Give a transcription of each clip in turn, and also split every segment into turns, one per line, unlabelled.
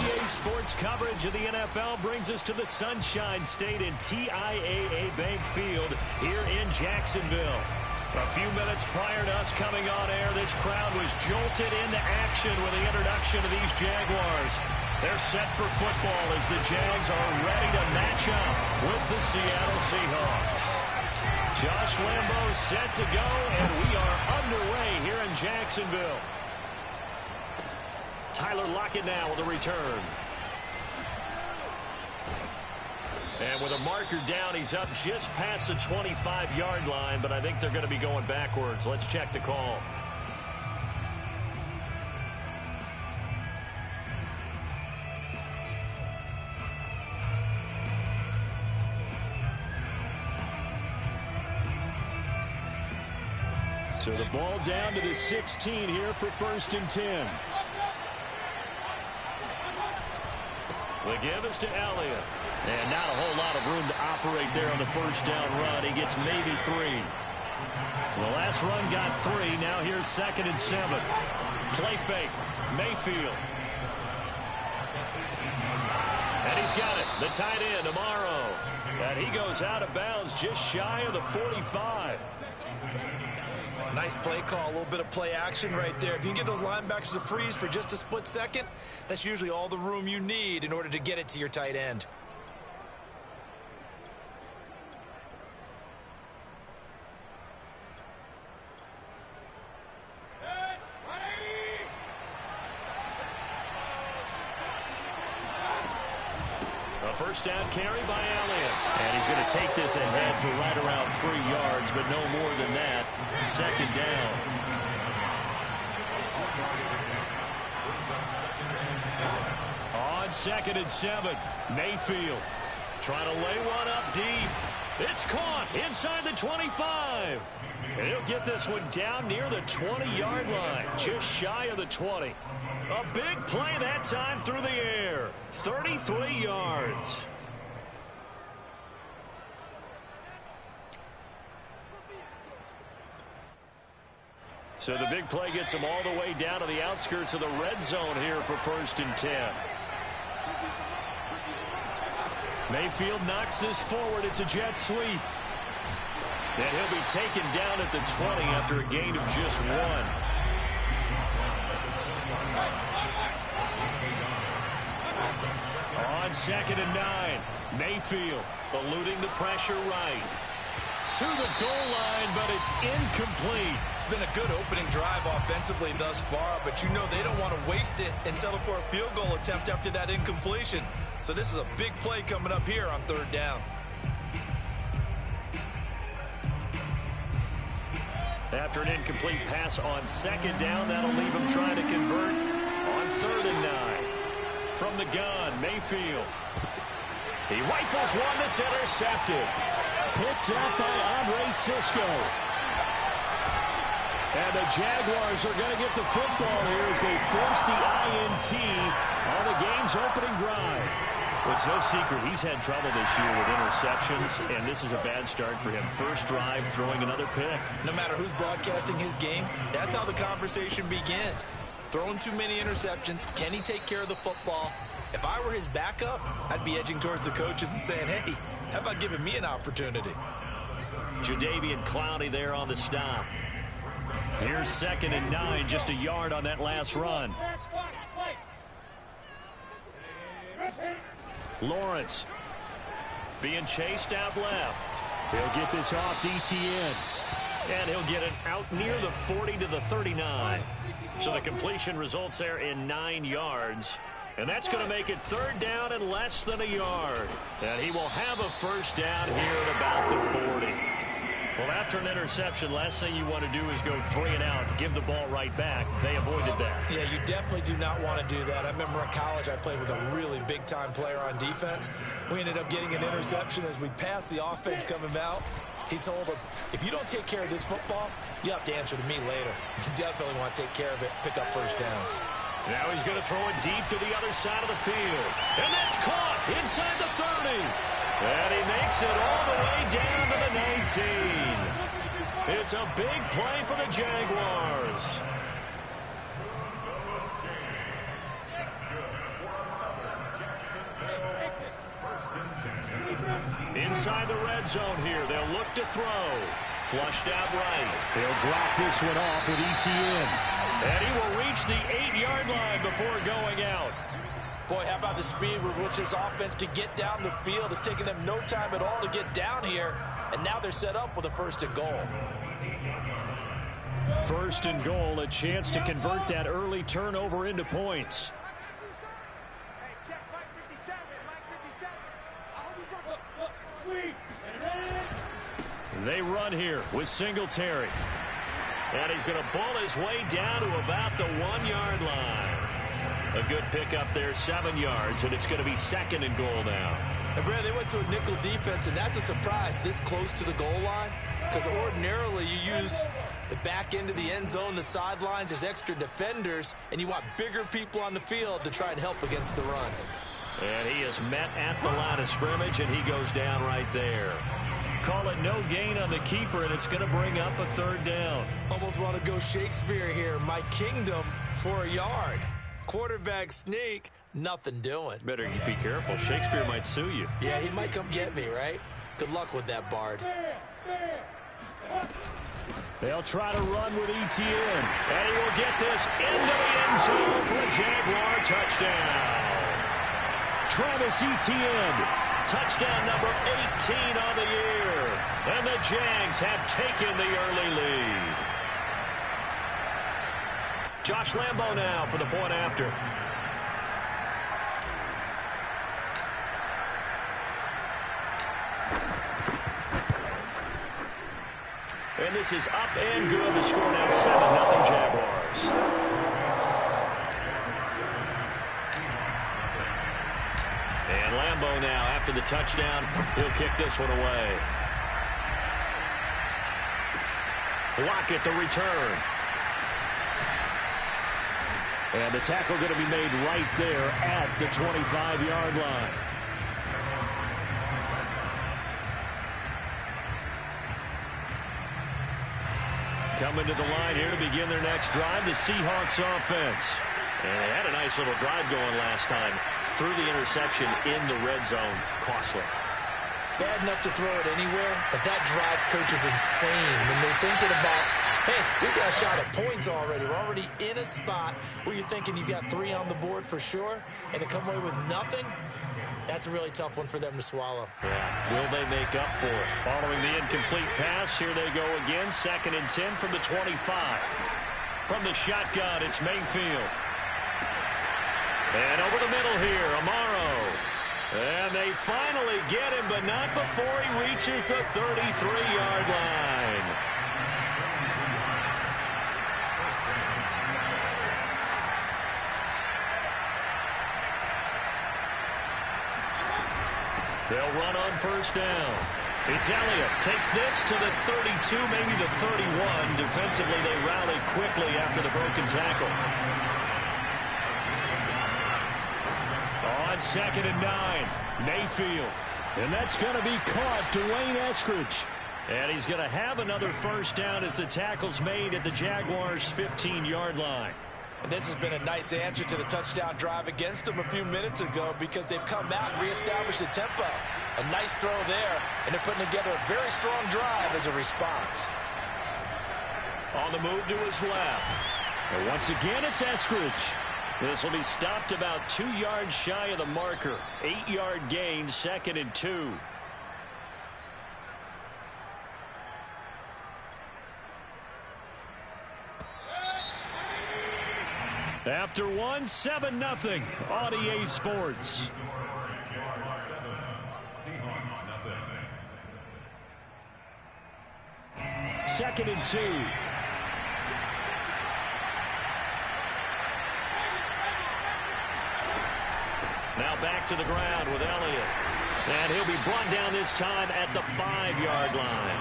EA Sports coverage of the NFL brings us to the Sunshine State in TIAA Bank Field here in Jacksonville. A few minutes prior to us coming on air, this crowd was jolted into action with the introduction of these Jaguars. They're set for football as the Jags are ready to match up with the Seattle Seahawks. Josh Lambeau set to go, and we are underway here in Jacksonville. Tyler Lockett now with a return. And with a marker down, he's up just past the 25-yard line, but I think they're going to be going backwards. Let's check the call. So the ball down to the 16 here for 1st and 10. The give is to Elliott. And not a whole lot of room to operate there on the first down run. He gets maybe 3. The last run got 3. Now here's 2nd and 7. Play fake. Mayfield. And he's got it. The tight end, Amaro. And he goes out of bounds just shy of the 45.
Nice play call, a little bit of play action right there. If you can get those linebackers to freeze for just a split second, that's usually all the room you need in order to get it to your tight end.
A first down carry by Elliott. And he's going to take this ahead for right around 3 yards, but no more than that. 2nd down. On 2nd and 7, Mayfield trying to lay one up deep. It's caught inside the 25. And he'll get this one down near the 20-yard line, just shy of the 20. A big play that time through the air. 33 yards. So the big play gets him all the way down to the outskirts of the red zone here for 1st and 10. Mayfield knocks this forward. It's a jet sweep. And he'll be taken down at the 20 after a gain of just 1. On 2nd and 9, Mayfield eluding the pressure right. To the goal line, but it's incomplete.
It's been a good opening drive offensively thus far, but you know they don't want to waste it and settle for a field goal attempt after that incompletion. So this is a big play coming up here on 3rd down.
After an incomplete pass on 2nd down, that'll leave him trying to convert on 3rd and 9. From the gun, Mayfield. He rifles one that's intercepted. Picked up by Andre Cisco. And the Jaguars are going to get the football here as they force the INT on the game's opening drive. Well, it's no secret he's had trouble this year with interceptions, and this is a bad start for him. First drive, throwing another pick.
No matter who's broadcasting his game, that's how the conversation begins. Throwing too many interceptions. Can he take care of the football? If I were his backup, I'd be edging towards the coaches and saying, hey, how about giving me an opportunity?
Jadeveon Clowney there on the stop. Here's 2nd and 9, just a yard on that last run. Lawrence being chased out left. He'll get this off DTN. And he'll get it out near the 40 to the 39. So the completion results there in 9 yards. And that's going to make it 3rd down and less than a yard. And he will have a first down here at about the 40. Well, after an interception, last thing you want to do is go 3 and out, give the ball right back. They avoided that.
Yeah, you definitely do not want to do that. I remember in college I played with a really big-time player on defense. We ended up getting an interception as we passed the offense coming out. He told him, if you don't take care of this football, you have to answer to me later. You definitely want to take care of it, pick up first downs.
Now he's going to throw it deep to the other side of the field. And that's caught inside the 30. And he makes it all the way down to the 19. It's a big play for the Jaguars. Inside the red zone here. They'll look to throw. Flushed out right. He'll drop this one off with ETN. And he will reach the 8-yard line before going out.
Boy, how about the speed with which this offense can get down the field? It's taken them no time at all to get down here. And now they're set up with a 1st and goal.
1st and goal, a chance to convert that early turnover into points. They run here with Singletary. And he's going to bull his way down to about the 1-yard line. A good pickup there, 7 yards, and it's going to be 2nd and goal now.
And Brad, they went to a nickel defense, and that's a surprise this close to the goal line, because ordinarily you use the back end of the end zone, the sidelines as extra defenders, and you want bigger people on the field to try and help against the run.
And he is met at the line of scrimmage, and he goes down right there. Call it no gain on the keeper, and it's going to bring up a 3rd down.
Almost want to go Shakespeare here. My kingdom for a yard. Quarterback sneak, nothing doing.
Better be careful. Shakespeare might sue you.
Yeah, he might come get me, right? Good luck with that, Bard.
They'll try to run with ETN. And he will get this into the end zone for a Jaguar touchdown. Travis Etienne. Touchdown number 18 on the year. And the Jags have taken the early lead. Josh Lambo now for the point after. And this is up and good. The score now 7-0 Jaguars. And Lambo now, after the touchdown, he'll kick this one away. Lockett the return. And the tackle going to be made right there at the 25-yard line. Coming to the line here to begin their next drive, the Seahawks offense. And they had a nice little drive going last time. Through the interception in the red zone. Costly.
Bad enough to throw it anywhere, but that drives coaches insane when they're thinking about, hey, we got a shot at points already. We're already in a spot where you're thinking you got 3 on the board for sure, and to come away with nothing, that's a really tough one for them to swallow.
Yeah. Will they make up for it? Following the incomplete pass, here they go again. 2nd and 10 from the 25. From the shotgun, it's Mayfield. And over the middle here, Amaro. And they finally get him, but not before he reaches the 33-yard line. They'll run on 1st down. It's Elliott. Takes this to the 32, maybe the 31. Defensively, they rally quickly after the broken tackle. On 2nd and 9, Mayfield. And that's going to be caught, Dwayne Eskridge. And he's going to have another 1st down as the tackle's made at the Jaguars' 15-yard line.
And this has been a nice answer to the touchdown drive against them a few minutes ago because they've come out and reestablished the tempo. A nice throw there, and they're putting together a very strong drive as a response.
On the move to his left. And once again, it's Eskridge. This will be stopped about 2 yards shy of the marker. 8-yard gain, 2nd and 2. After 1, 7-0 on EA Sports. Second and 2. Now back to the ground with Elliott. And he'll be brought down this time at the 5-yard line.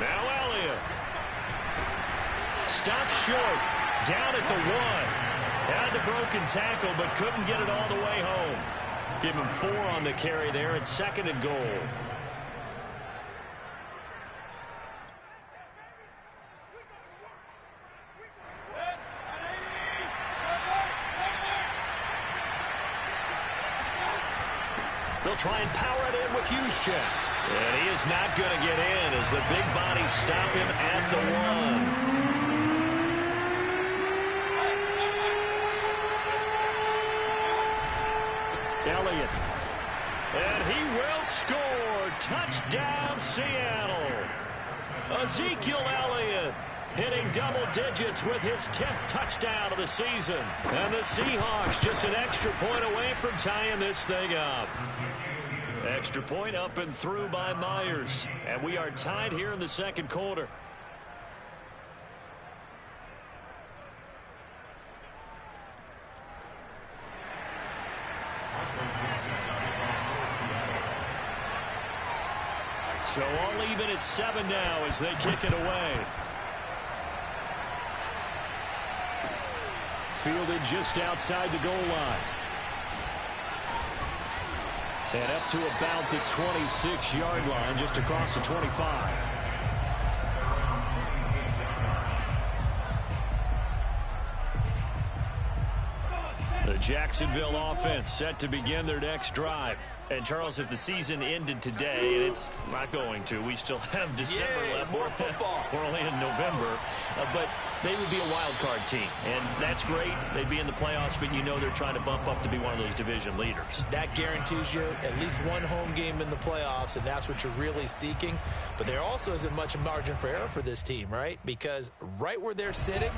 Now Elliott. Stops short. Down at the 1. Had the broken tackle, but couldn't get it all the way home. Give him 4 on the carry there at 2nd and goal. They'll try and power it in with Juszczyk. And he is not going to get in as the big bodies stop him at the 1. Elliott. And he will score. Touchdown, Seattle. Ezekiel Elliott hitting double digits with his 10th touchdown of the season. And the Seahawks just an extra point away from tying this thing up. Extra point up and through by Myers. And we are tied here in the second quarter. So all even at 7 now as they kick it away. Fielded just outside the goal line. And up to about the 26-yard line, just across the 25. The Jacksonville offense set to begin their next drive. And, Charles, if the season ended today, and it's not going to, we still have December left.
More football.
We're only in November. But they would be a wild card team. And that's great. They'd be in the playoffs, but you know they're trying to bump up to be one of those division leaders.
That guarantees you at least one home game in the playoffs, and that's what you're really seeking. But there also isn't much margin for error for this team, right? Because right where they're sitting,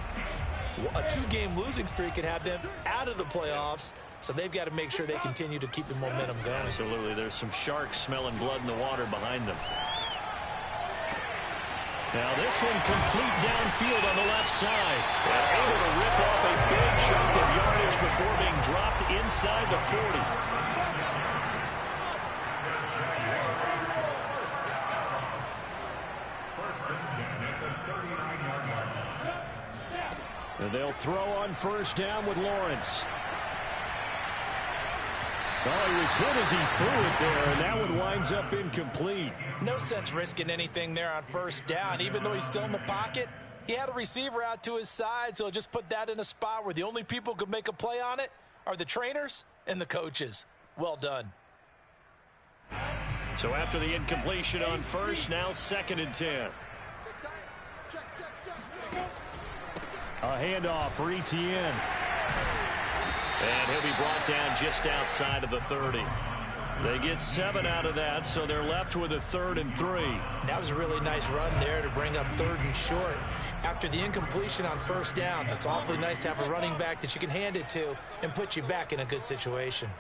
a 2-game losing streak could have them out of the playoffs. So they've got to make sure they continue to keep the momentum going.
Absolutely. There's some sharks smelling blood in the water behind them. Now this one complete downfield on the left side. And able to rip off a big chunk of yardage before being dropped inside the 40. And they'll throw on first down with Lawrence. Oh, he was hit as he threw it there, and that one winds up incomplete.
No sense risking anything there on first down. Even though he's still in the pocket, he had a receiver out to his side, so just put that in a spot where the only people who could make a play on it are the trainers and the coaches. Well done.
So after the incompletion on first, now 2nd and 10. A handoff for Etienne. And he'll be brought down just outside of the 30. They get 7 out of that, so they're left with a 3rd and 3.
That was a really nice run there to bring up 3rd and short. After the incompletion on first down, it's awfully nice to have a running back that you can hand it to and put you back in a good situation.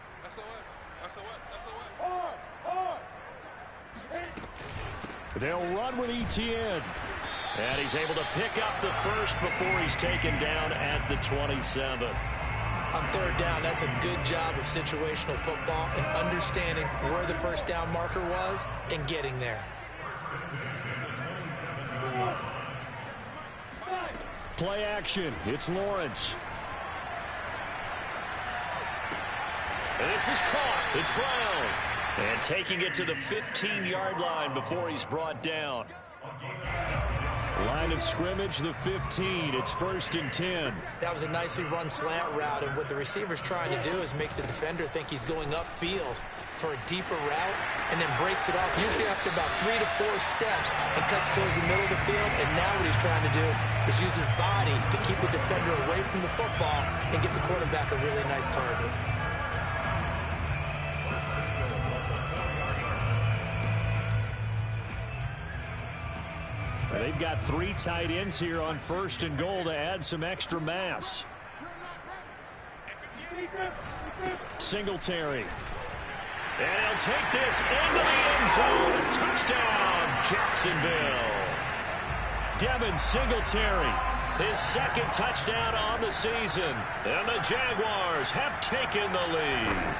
They'll run with Etienne. And he's able to pick up the first before he's taken down at the 27.
On 3rd down, that's a good job of situational football and understanding where the first down marker was and getting there.
Play action. It's Lawrence. This is caught. It's Brown. And taking it to the 15-yard line before he's brought down. Line of scrimmage, the 15. It's 1st and 10.
That was a nicely run slant route, and what the receiver's trying to do is make the defender think he's going upfield for a deeper route and then breaks it off, usually after about 3 to 4 steps, and cuts towards the middle of the field. And now what he's trying to do is use his body to keep the defender away from the football and give the quarterback a really nice target.
They've got 3 tight ends here on 1st and goal to add some extra mass. Singletary. And he'll take this into the end zone. Touchdown, Jacksonville. Devin Singletary, his 2nd touchdown on the season. And the Jaguars have taken the lead.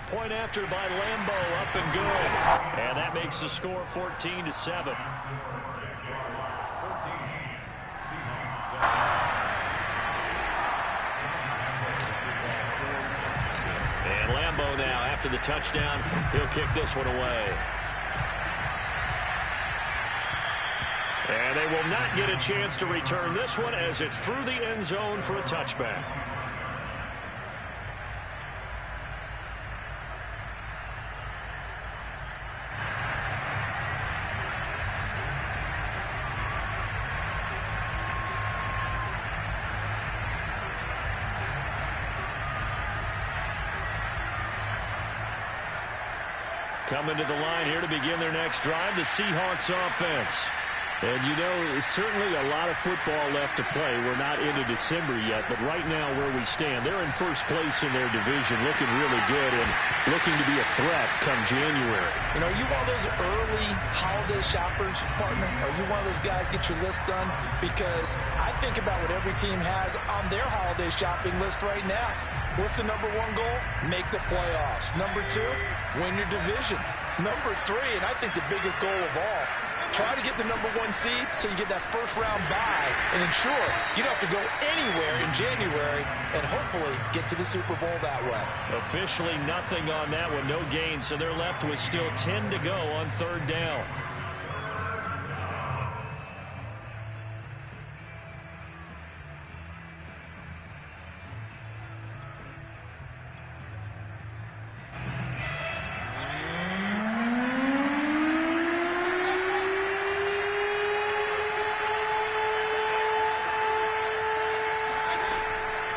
Point after by Lambeau, up and good. And that makes the score 14-7. And Lambeau now, after the touchdown, he'll kick this one away. And they will not get a chance to return this one as it's through the end zone for a touchback. Coming to the line here to begin their next drive, the Seahawks offense. And, you know, certainly a lot of football left to play. We're not into December yet, but right now where we stand, they're in first place in their division, looking really good and looking to be a threat come January.
You know, you one of those early holiday shoppers, partner? Are you one of those guys get your list done? Because I think about what every team has on their holiday shopping list right now. What's the number one goal? Make the playoffs. Number two, win your division. Number three, and I think the biggest goal of all, try to get the number one seed so you get that first round bye and ensure you don't have to go anywhere in January and hopefully get to the Super Bowl that way.
Officially nothing on that one, no gain, so they're left with still 10 to go on third down.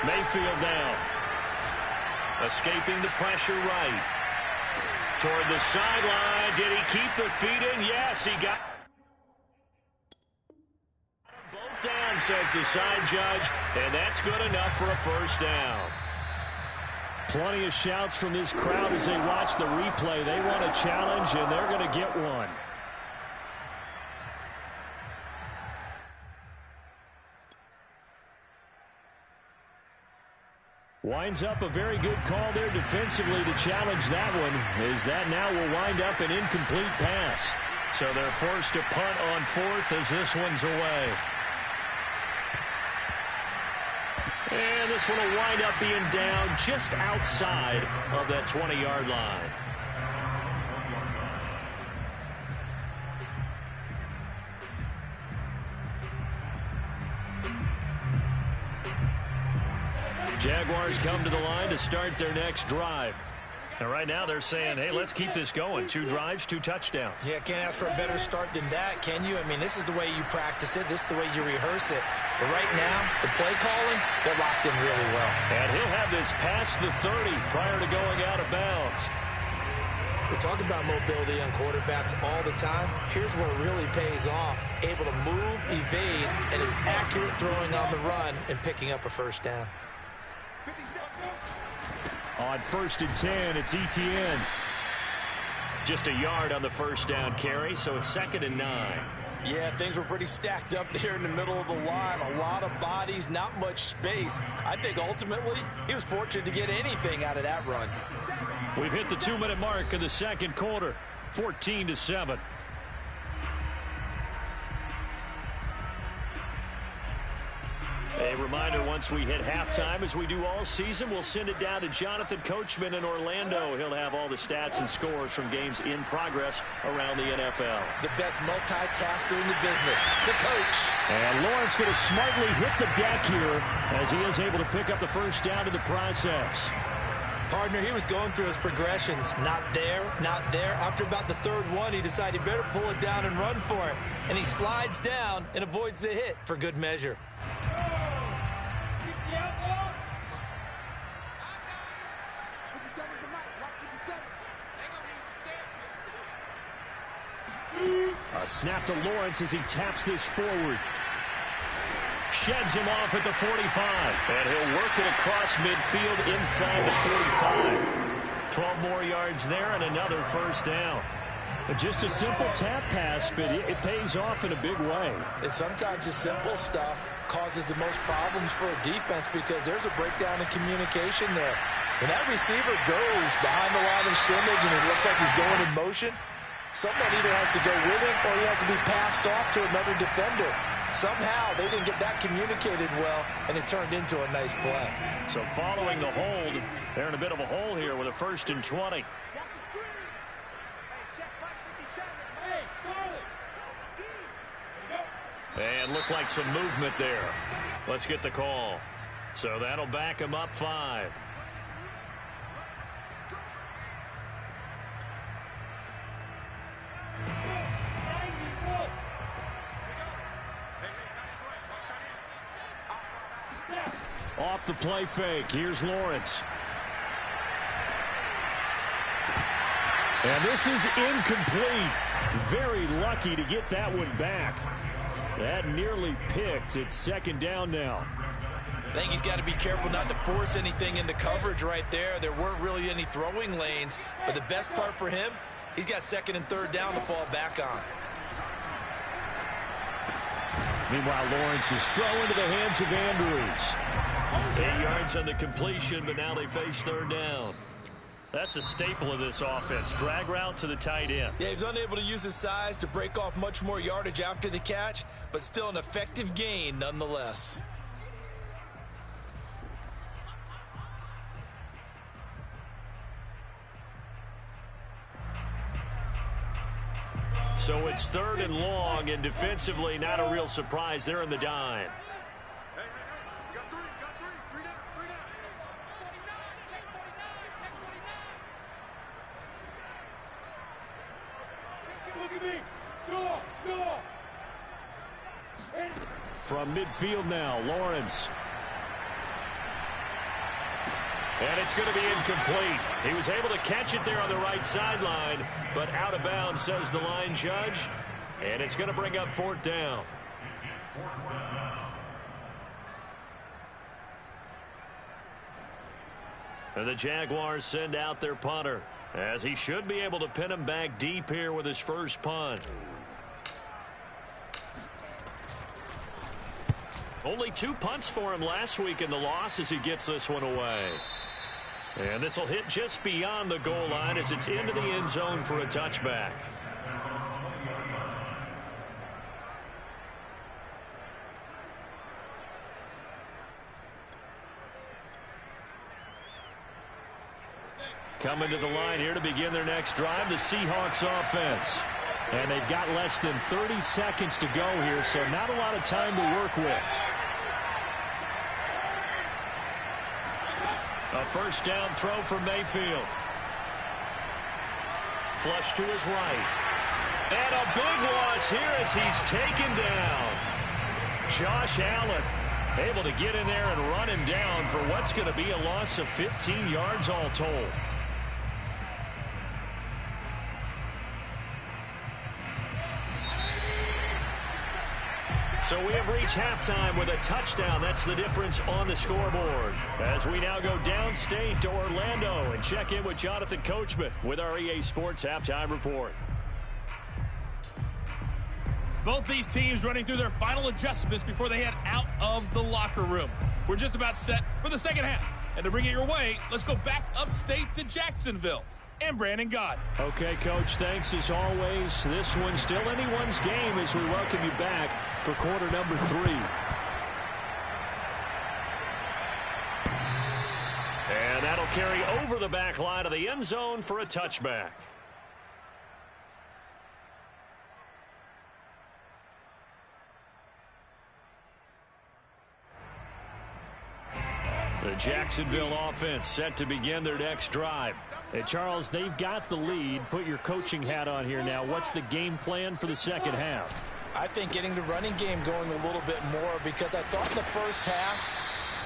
Mayfield now. Escaping the pressure right. Toward the sideline. Did he keep the feet in? Yes, he got both down, says the side judge, and that's good enough for a first down. Plenty of shouts from this crowd as they watch the replay. They want a challenge, and they're going to get one. Winds up a very good call there defensively to challenge that one, as that now will wind up an incomplete pass. So they're forced to punt on fourth as this one's away. And this one will wind up being down just outside of that 20-yard line. Jaguars come to the line to start their next drive. And right now they're saying, hey, let's keep this going. 2 drives, 2 touchdowns.
Yeah, can't ask for a better start than that, can you? I mean, this is the way you practice it. This is the way you rehearse it. But right now, the play calling, they're locked in really well.
And he'll have this past the 30 prior to going out of bounds.
We talk about mobility on quarterbacks all the time. Here's where it really pays off. Able to move, evade, and is accurate throwing on the run and picking up a first down.
On 1st and 10, it's ETN. Just a yard on the first down carry, so it's 2nd and 9.
Yeah, things were pretty stacked up there in the middle of the line. A lot of bodies, not much space. I think ultimately he was fortunate to get anything out of that run.
We've hit the 2-minute mark of the second quarter, 14-7. A reminder, once we hit halftime, as we do all season, we'll send it down to Jonathan Coachman in Orlando. He'll have all the stats and scores from games in progress around the NFL.
The best multitasker in the business, the coach.
And Lawrence going to smartly hit the deck here as he is able to pick up the first down in the process.
Partner, he was going through his progressions. Not there, not there. After about the third one, he decided he better pull it down and run for it. And he slides down and avoids the hit for good measure.
A snap to Lawrence as he taps this forward. Sheds him off at the 45. And he'll work it across midfield inside the 45. 12 more yards there and another first down. Just a simple tap pass, but it pays off in a big way.
And sometimes the simple stuff causes the most problems for a defense because there's a breakdown in communication there. When that receiver goes behind the line of scrimmage and it looks like he's going in motion, someone either has to go with him or he has to be passed off to another defender. Somehow they didn't get that communicated well, and it turned into a nice play.
So following the hold, they're in a bit of a hole here with a 1st and 20. And looked like some movement there. Let's get the call. So that'll back him up 5. Off the play fake. Here's Lawrence. And this is incomplete. Very lucky to get that one back. That nearly picked. It's second down now.
I think he's got to be careful not to force anything into coverage right there. There weren't really any throwing lanes, but the best part for him, he's got second and third down to fall back on.
Meanwhile, Lawrence is thrown into the hands of Andrews. 8 yards on the completion, but now they face third down. That's a staple of this offense. Drag route to the tight end.
Yeah, he was unable to use his size to break off much more yardage after the catch, but still an effective gain nonetheless.
So it's third and long, and defensively not a real surprise. They're in the dime. From midfield now, Lawrence. And it's going to be incomplete. He was able to catch it there on the right sideline, but out of bounds, says the line judge. And it's going to bring up fourth down. And the Jaguars send out their punter, as he should be able to pin him back deep here with his first punt. Only 2 punts for him last week in the loss as he gets this one away. And this will hit just beyond the goal line as it's into the end zone for a touchback. Coming to the line here to begin their next drive, the Seahawks offense. And they've got less than 30 seconds to go here, so not a lot of time to work with. A first down throw for Mayfield. Flush to his right. And a big loss here as he's taken down. Josh Allen able to get in there and run him down for what's going to be a loss of 15 yards all told. So we have reached halftime with a touchdown. That's the difference on the scoreboard. As we now go downstate to Orlando and check in with Jonathan Coachman with our EA Sports Halftime Report.
Both these teams running through their final adjustments before they head out of the locker room. We're just about set for the second half. And to bring it your way, let's go back upstate to Jacksonville. And Brandon Gott.
Okay, Coach, thanks as always. This one's still anyone's game as we welcome you back for quarter number 3. And that'll carry over the back line of the end zone for a touchback. The Jacksonville offense set to begin their next drive. Hey, Charles, they've got the lead. Put your coaching hat on here now. What's the game plan for the second half?
I think getting the running game going a little bit more, because I thought in the first half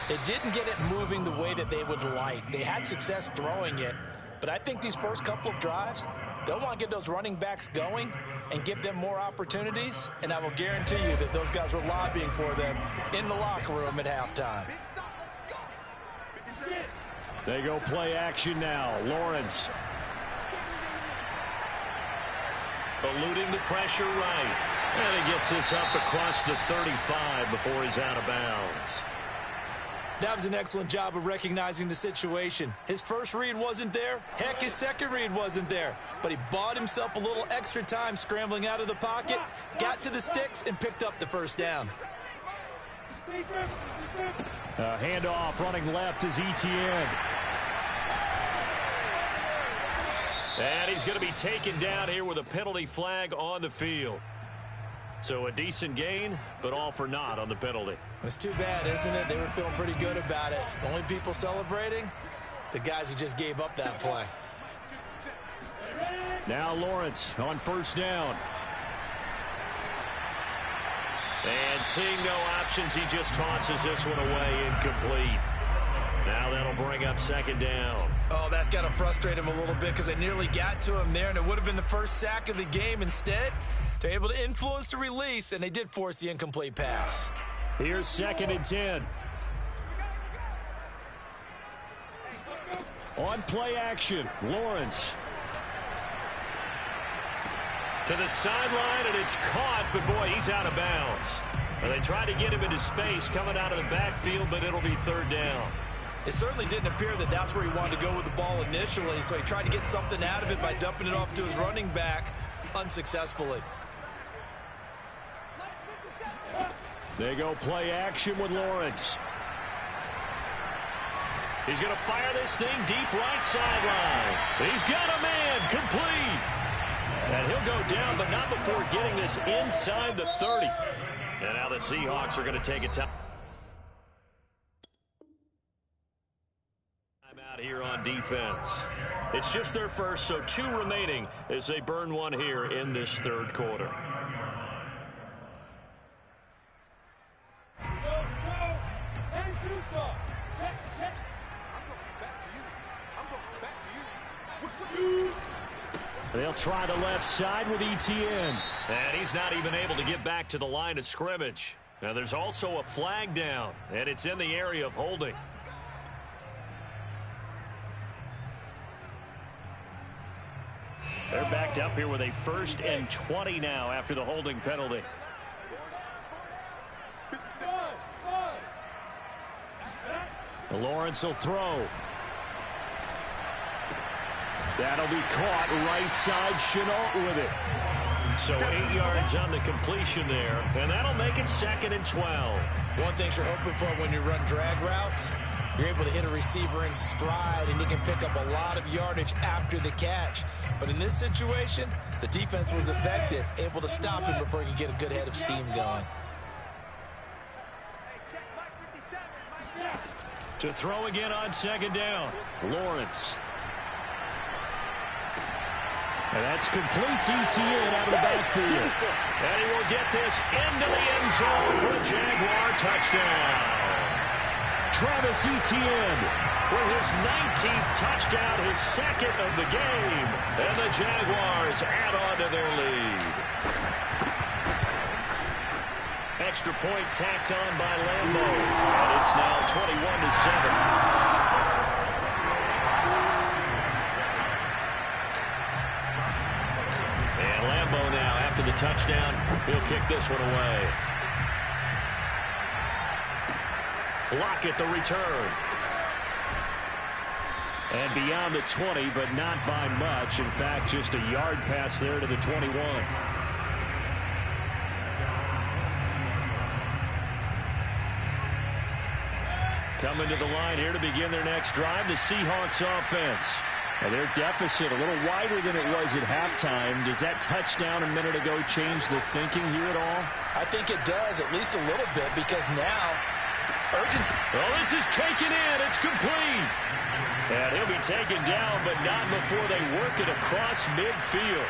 they didn't get it moving the way that they would like. They had success throwing it, but I think these first couple of drives, they'll want to get those running backs going and give them more opportunities, and I will guarantee you that those guys were lobbying for them in the locker room at halftime.
They go play action now. Lawrence. Eluding the pressure right. And he gets this up across the 35 before he's out of bounds.
That was an excellent job of recognizing the situation. His first read wasn't there. Heck, his second read wasn't there. But he bought himself a little extra time scrambling out of the pocket, got to the sticks, and picked up the first down.
Handoff running left is Etienne. And he's going to be taken down here with a penalty flag on the field. So a decent gain, but all for naught on the penalty.
It's too bad, isn't it? They were feeling pretty good about it. The only people celebrating, the guys who just gave up that play.
Now Lawrence on first down. And seeing no options, he just tosses this one away incomplete. Now that'll bring up second down.
Oh, that's got to frustrate him a little bit because they nearly got to him there, and it would have been the first sack of the game. Instead, they're able to influence the release, and they did force the incomplete pass.
Here's 2nd and 10. On play action, Lawrence. To the sideline, and it's caught, but boy, he's out of bounds. Well, they tried to get him into space coming out of the backfield, but it'll be 3rd down.
It certainly didn't appear that that's where he wanted to go with the ball initially, so he tried to get something out of it by dumping it off to his running back unsuccessfully.
They go play action with Lawrence. He's going to fire this thing deep right sideline. He's got a man, complete. And he'll go down, but not before getting this inside the 30. And now the Seahawks are going to take a time out here on defense. It's just their first, so 2 remaining as they burn one here in this 3rd quarter. They'll try the left side with Etienne. And he's not even able to get back to the line of scrimmage. Now there's also a flag down, and it's in the area of holding. They're backed up here with a 1st and 20 now after the holding penalty. Lawrence will throw. That'll be caught right side. Chenault with it. So 8 yards on the completion there, and that'll make it 2nd and 12.
One thing you're hoping for when you run drag routes, you're able to hit a receiver in stride, and he can pick up a lot of yardage after the catch. But in this situation, the defense was effective, able to stop him before he could get a good head of steam going.
To throw again on 2nd down, Lawrence. And that's complete to Etienne out of the backfield. And he will get this into the end zone for a Jaguar touchdown. Travis Etienne with his 19th touchdown, his 2nd of the game. And the Jaguars add on to their lead. Extra point tacked on by Lambo. And it's now 21-7. Now, after the touchdown, he'll kick this one away. Lockett the return. And beyond the 20, but not by much. In fact, just a yard pass there to the 21. Coming to the line here to begin their next drive, the Seahawks offense. Now their deficit a little wider than it was at halftime. Does that touchdown a minute ago change the thinking here at all?
I think it does, at least a little bit, because now urgency.
Well, this is taken in. It's complete. And he'll be taken down, but not before they work it across midfield.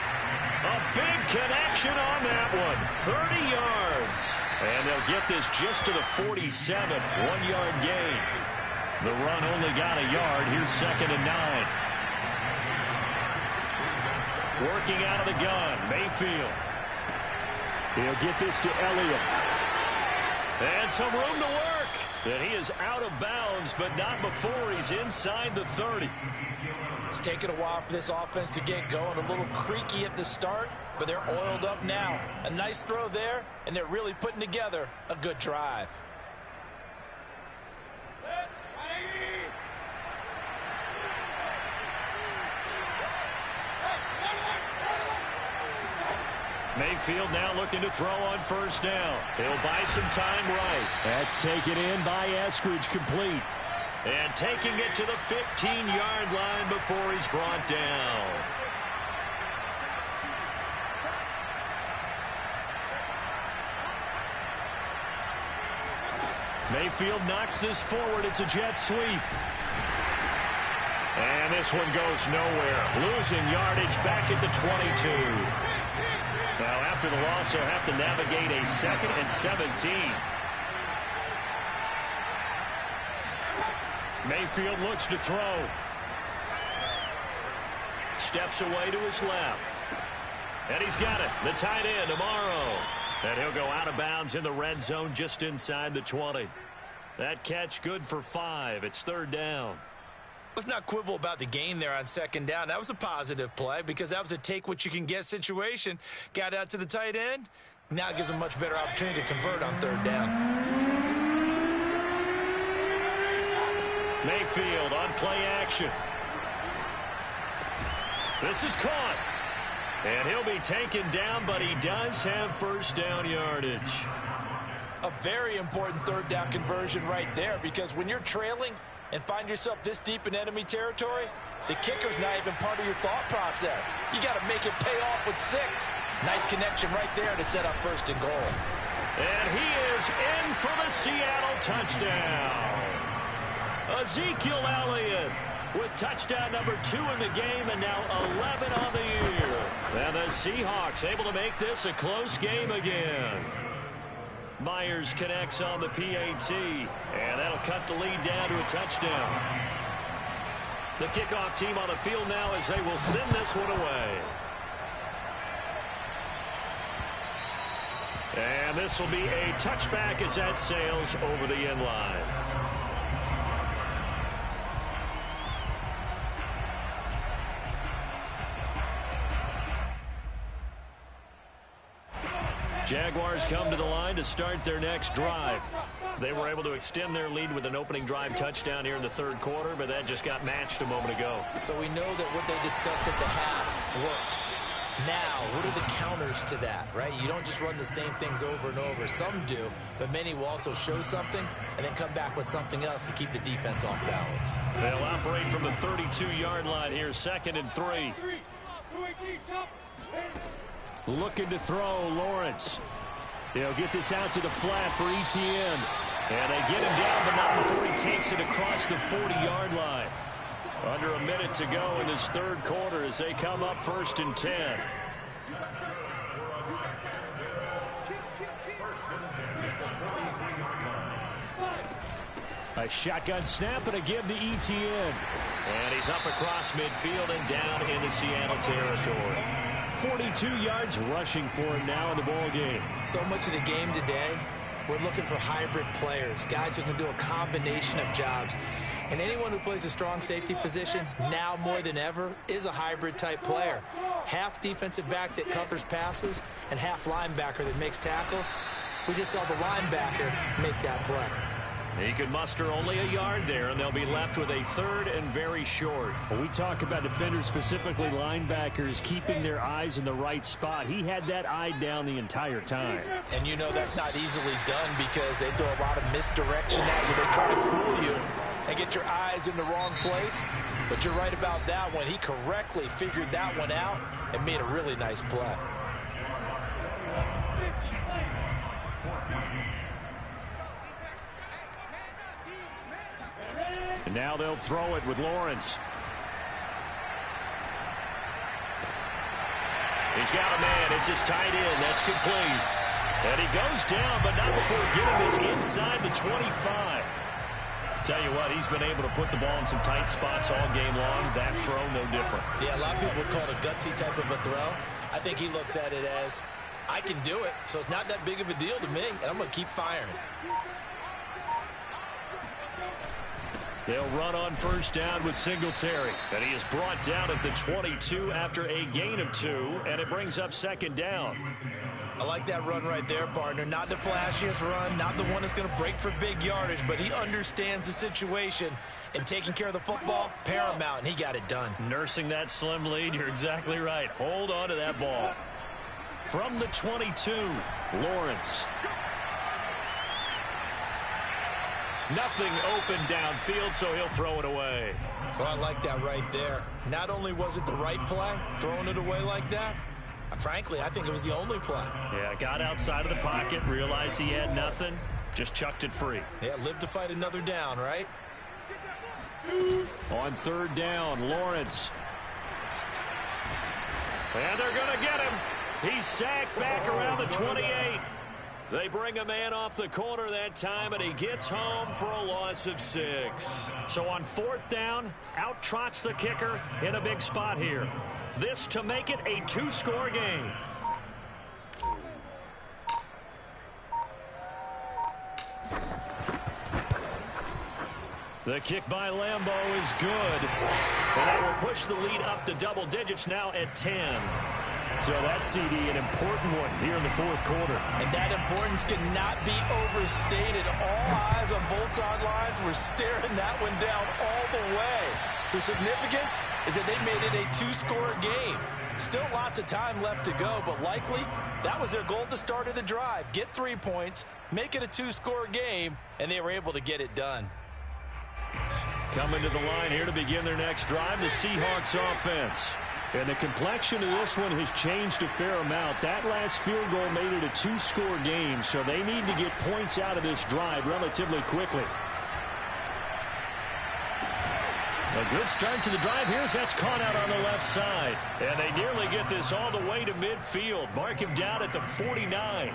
A big connection on that one. 30 yards. And they'll get this just to the 47. 1-yard gain. The run only got a yard. Here's 2nd and 9. Working out of the gun, Mayfield. He'll get this to Elliott. And some room to work. And he is out of bounds, but not before he's inside the 30.
It's taken a while for this offense to get going. A little creaky at the start, but they're oiled up now. A nice throw there, and they're really putting together a good drive.
Mayfield now looking to throw on 1st down. He'll buy some time right. That's taken in by Eskridge, complete. And taking it to the 15-yard line before he's brought down. Mayfield knocks this forward. It's a jet sweep. And this one goes nowhere. Losing yardage back at the 22. Now, after the loss, they'll have to navigate a 2nd and 17. Mayfield looks to throw. Steps away to his left. And he's got it. The tight end, Amaro. And he'll go out of bounds in the red zone just inside the 20. That catch good for 5. It's third down.
Let's not quibble about the gain there on second down. That was a positive play because that was a take-what-you-can-get situation. Got out to the tight end. Now it gives him a much better opportunity to convert on third down.
Mayfield on play action. This is caught. And he'll be taken down, but he does have first down yardage.
A very important third down conversion right there because when you're trailing and find yourself this deep in enemy territory, the kicker's not even part of your thought process. You got to make it pay off with 6. Nice connection right there to set up first and goal.
And he is in for the Seattle touchdown. Ezekiel Elliott with touchdown number 2 in the game and now 11 on the year. And the Seahawks able to make this a close game again. Myers connects on the PAT, and that'll cut the lead down to a touchdown. The kickoff team on the field now as they will send this one away. And this will be a touchback as that sails over the end line. Jaguars come to the line to start their next drive. They were able to extend their lead with an opening drive touchdown here in the third quarter, but that just got matched a moment ago.
So we know that what they discussed at the half worked. Now, what are the counters to that, right? You don't just run the same things over and over. Some do, but many will also show something and then come back with something else to keep the defense off balance.
They'll operate from the 32-yard line here, 2nd and 3. Looking to throw, Lawrence. They'll get this out to the flat for Etienne. And they get him down, but not before he takes it across the 40-yard line. Under a minute to go in this third quarter as they come up 1st and 10. A shotgun snap and a give to Etienne. And he's up across midfield and down into Seattle territory. 42 yards rushing for him now in the ball game.
So much of the game today, we're looking for hybrid players, guys who can do a combination of jobs. And anyone who plays a strong safety position, now more than ever, is a hybrid type player. Half defensive back that covers passes and half linebacker that makes tackles. We just saw the linebacker make that play.
He could muster only a yard there, and they'll be left with a 3rd and very short.
When we talk about defenders, specifically linebackers, keeping their eyes in the right spot. He had that eye down the entire time.
And you know that's not easily done because they throw a lot of misdirection at you. They try to fool you and get your eyes in the wrong place. But you're right about that one. He correctly figured that one out and made a really nice play.
And now they'll throw it with Lawrence. He's got a man. It's his tight end. That's complete. And he goes down, but not before getting this inside the 25. Tell you what, he's been able to put the ball in some tight spots all game long. That throw, no different.
Yeah, a lot of people would call it a gutsy type of a throw. I think he looks at it as, I can do it, so it's not that big of a deal to me, and I'm going to keep firing.
They'll run on first down with Singletary. And he is brought down at the 22 after a gain of 2, and it brings up 2nd down.
I like that run right there, partner. Not the flashiest run, not the one that's going to break for big yardage, but he understands the situation, and taking care of the football, paramount, and he got it done.
Nursing that slim lead, you're exactly right. Hold on to that ball. From the 22, Lawrence. Nothing open downfield, so he'll throw it away.
Well, I like that right there. Not only was it the right play, throwing it away like that, frankly, I think it was the only play.
Yeah, got outside of the pocket, realized he had nothing, just chucked it free.
Yeah, live to fight another down, right?
On 3rd down, Lawrence. And they're going to get him. He's sacked back around the 28. They bring a man off the corner that time, and he gets home for a loss of 6. So on 4th down, out trots the kicker in a big spot here. This to make it a 2-score game. The kick by Lambeau is good. And that will push the lead up to double digits now at 10. So that CD, an important one here in the 4th quarter.
And that importance cannot be overstated. All eyes on both sidelines were staring that one down all the way. The significance is that they made it a 2-score game. Still lots of time left to go, but likely that was their goal at the start of the drive. Get 3 points, make it a 2-score game, and they were able to get it done.
Coming to the line here to begin their next drive, the Seahawks offense. And the complexion of this one has changed a fair amount. That last field goal made it a 2-score game, so they need to get points out of this drive relatively quickly. A good start to the drive here as that's caught out on the left side. And they nearly get this all the way to midfield. Mark him down at the 49.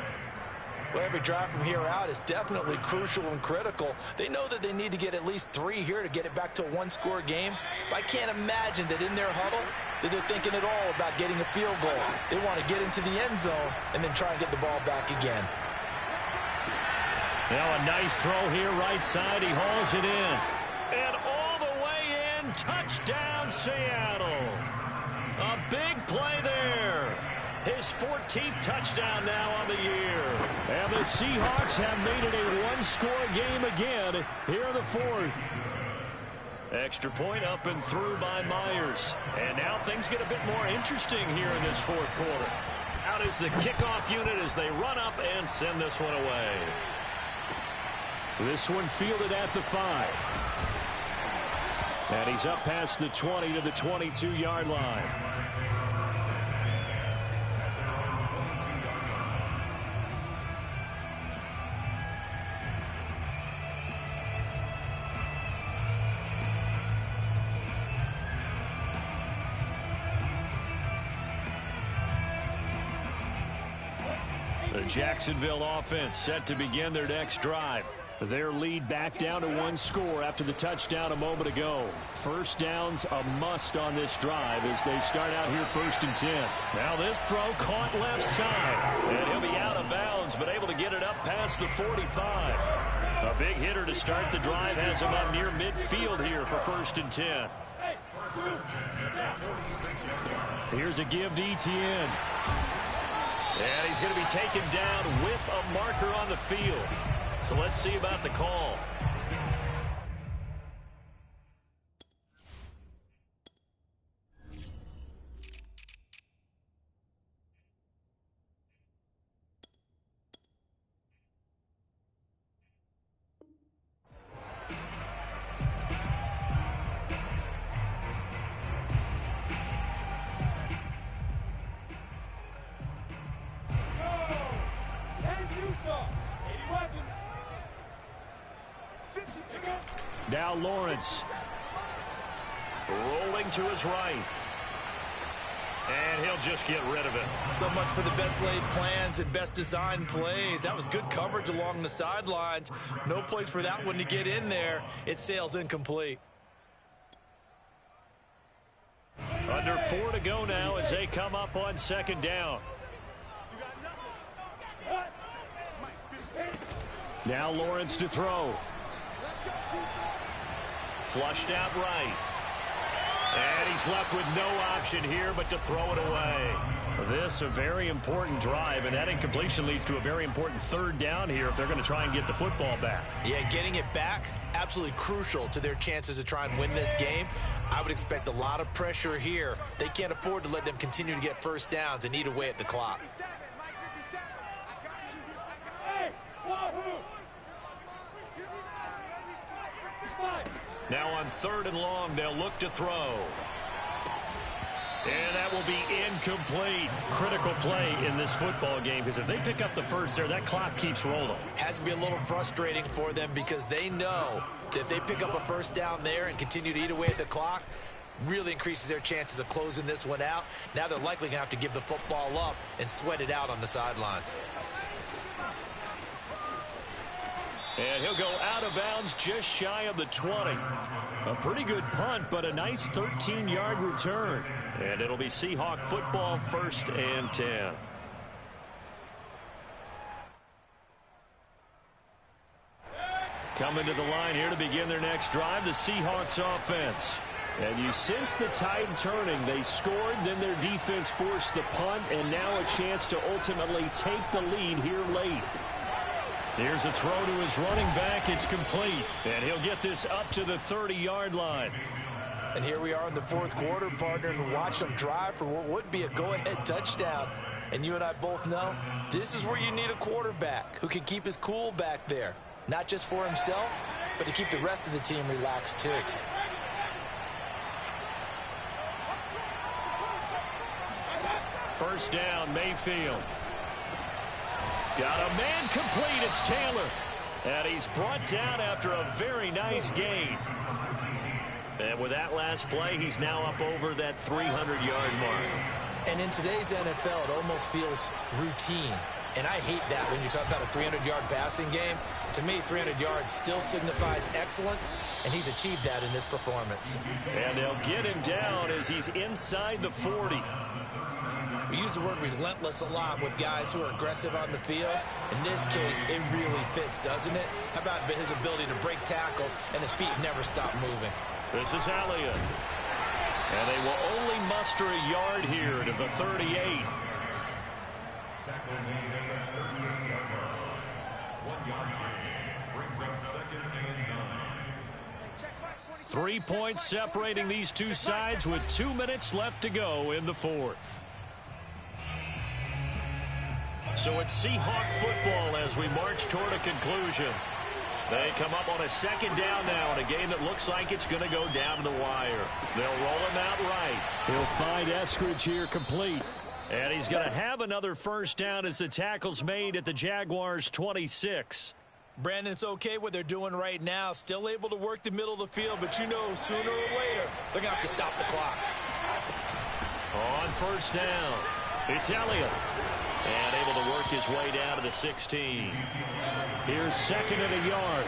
Well, every drive from here out is definitely crucial and critical. They know that they need to get at least 3 here to get it back to a 1-score game. But I can't imagine that in their huddle that they're thinking at all about getting a field goal. They want to get into the end zone and then try and get the ball back again.
Now a nice throw here right side. He hauls it in. And all the way in. Touchdown, Seattle. A big play there. His 14th touchdown now on the year. And the Seahawks have made it a 1-score game again here in the 4th. Extra point up and through by Myers. And now things get a bit more interesting here in this 4th quarter. Out is the kickoff unit as they run up and send this one away. This one fielded at the 5. And he's up past the 20 to the 22-yard line. The Jacksonville offense set to begin their next drive. Their lead back down to 1 score after the touchdown a moment ago. First down's a must on this drive as they start out here 1st and 10. Now this throw caught left side. And he'll be out of bounds, but able to get it up past the 45. A big hitter to start the drive has him up near midfield here for 1st and 10. Here's a give to Etienne. And he's going to be taken down with a marker on the field. So let's see about the call. Now Lawrence rolling to his right. And he'll just get rid of it.
So much for the best laid plans and best designed plays. That was good coverage along the sidelines. No place for that one to get in there. It sails incomplete.
Under 4 to go now as they come up on 2nd down. Now Lawrence to throw. Flushed out right. And he's left with no option here but to throw it away. This a very important drive, and that incompletion leads to a very important 3rd down here if they're going to try and get the football back.
Yeah, getting it back, absolutely crucial to their chances to try and win this game. I would expect a lot of pressure here. They can't afford to let them continue to get 1st downs and eat away at the clock.
Now on 3rd and long, they'll look to throw. And that will be incomplete. Critical play in this football game, because if they pick up the first there, that clock keeps rolling.
Has to be a little frustrating for them because they know that if they pick up a 1st down there and continue to eat away at the clock, really increases their chances of closing this one out. Now they're likely going to have to give the football up and sweat it out on the sideline.
And he'll go out of bounds just shy of the 20.
A pretty good punt, but a nice 13-yard return.
And it'll be Seahawk football, 1st and 10. Coming to the line here to begin their next drive, the Seahawks offense. And you sense the tide turning. They scored, then their defense forced the punt, and now a chance to ultimately take the lead here late. Here's a throw to his running back. It's complete. And he'll get this up to the 30-yard line.
And here we are in the 4th quarter, partner, and watch them drive for what would be a go-ahead touchdown. And you and I both know this is where you need a quarterback who can keep his cool back there. Not just for himself, but to keep the rest of the team relaxed too.
First down, Mayfield. Got a man complete. It's Taylor. And he's brought down after a very nice gain. And with that last play, he's now up over that 300-yard mark.
And in today's NFL, it almost feels routine. And I hate that when you talk about a 300-yard passing game. To me, 300 yards still signifies excellence, and he's achieved that in this performance.
And they'll get him down as he's inside the 40.
We use the word relentless a lot with guys who are aggressive on the field. In this case, it really fits, doesn't it? How about his ability to break tackles and his feet never stop moving?
This is Elliott. And they will only muster a yard here to the 38. 3 points separating these two sides with 2 minutes left to go in the 4th. So it's Seahawk football as we march toward a conclusion. They come up on a 2nd down now in a game that looks like it's going to go down to the wire. They'll roll him out right.
He'll find Eskridge here complete.
And he's going to have another first down as the tackle's made at the Jaguars' 26.
Brandon, it's okay what they're doing right now. Still able to work the middle of the field, but you know sooner or later they're going to have to stop the clock.
On first down, it's Elliott. And able to work his way down to the 16.
Here's 2nd and a yard.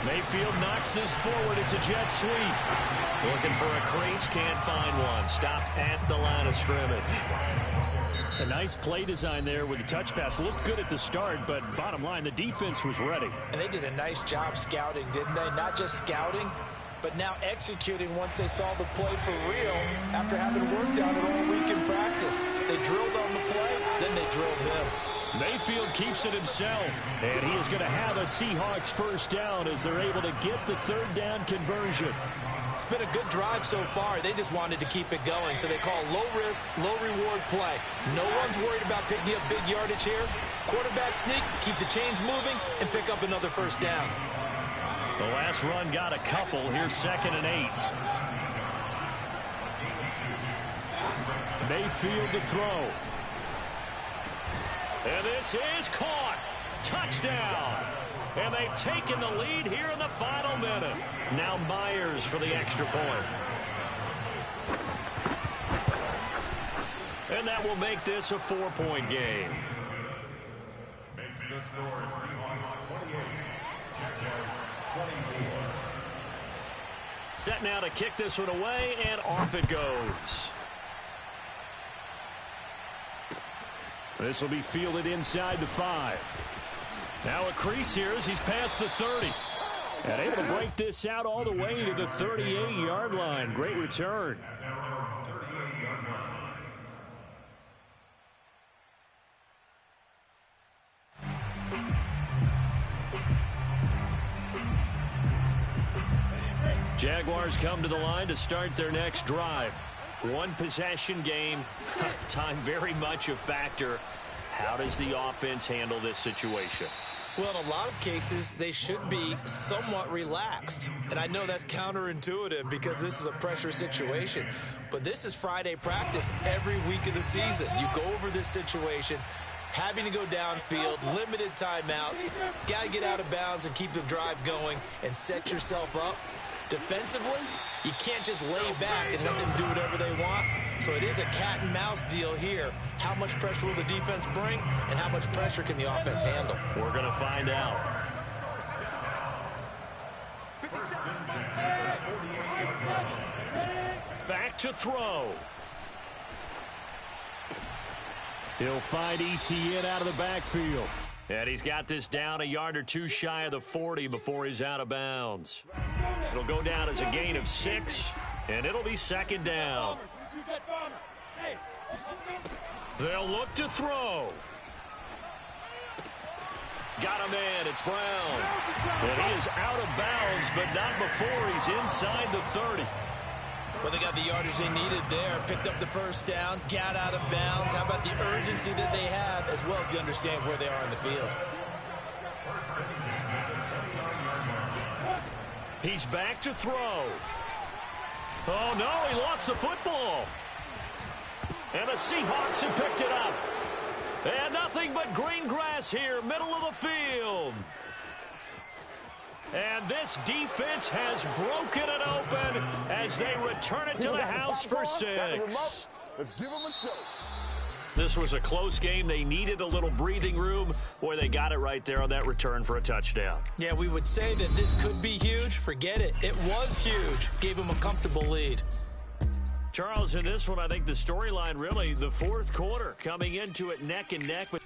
Mayfield knocks this forward. It's a jet sweep. Looking for a crease, can't find one. Stopped at the line of scrimmage.
A nice play design there with the touch pass. Looked good at the start, but bottom line, the defense was ready.
And they did a nice job scouting, didn't they? Not just scouting, but now executing once they saw the play for real after having worked on it all week in practice. They drilled on the play, then they drilled him.
Mayfield keeps it himself, and he is going to have a Seahawks first down as they're able to get the 3rd down conversion.
It's been a good drive so far. They just wanted to keep it going, so they call low-risk, low-reward play. No one's worried about picking up big yardage here. Quarterback sneak, keep the chains moving, and pick up another first down.
The last run got a couple. Here's 2nd and 8.
Mayfield to throw.
And this is caught. Touchdown. And they've taken the lead here in the final minute. Now Myers for the extra point. And that will make this a 4-point game.
Makes the score Seahawks 28, Jaguars 24.
Set now to kick this one away, and off it goes.
This will be fielded inside the 5.
Now a crease here as he's past the 30.
And able to break this out all the way to the 38-yard line. Great return.
Jaguars come to the line to start their next drive. One possession game. Time very much a factor. How does the offense handle this situation?
Well, in a lot of cases, they should be somewhat relaxed. And I know that's counterintuitive because this is a pressure situation. But this is Friday practice every week of the season. You go over this situation, having to go downfield, limited timeouts, got to get out of bounds and keep the drive going and set yourself up. Defensively, You can't just lay back and let them do whatever they want. So it is a cat and mouse deal here. How much pressure will the defense bring, and how much pressure can the offense handle?
We're going to find out. Back to throw. He'll find ETN out of the backfield. And he's got this down a yard or two shy of the 40 before he's out of bounds. It'll go down as a gain of 6, and it'll be second down. They'll look to throw. Got a man. It's Brown. And he is out of bounds, but not before he's inside the 30.
Well, they got the yardage they needed there, picked up the first down, got out of bounds. How about the urgency that they have, as well as the understand where they are in the field?
He's back to throw. Oh, no, he lost the football. And the Seahawks have picked it up. And nothing but green grass here, middle of the field. And this defense has broken it open as they return it to the house for 6.
Let's give them a show.
This was a close game. They needed a little breathing room. Boy, they got it right there on that return for a touchdown.
Yeah, we would say that this could be huge. Forget it. It was huge. Gave them a comfortable lead.
Charles, in this one, I think the storyline really, the fourth quarter, coming into it neck and neck with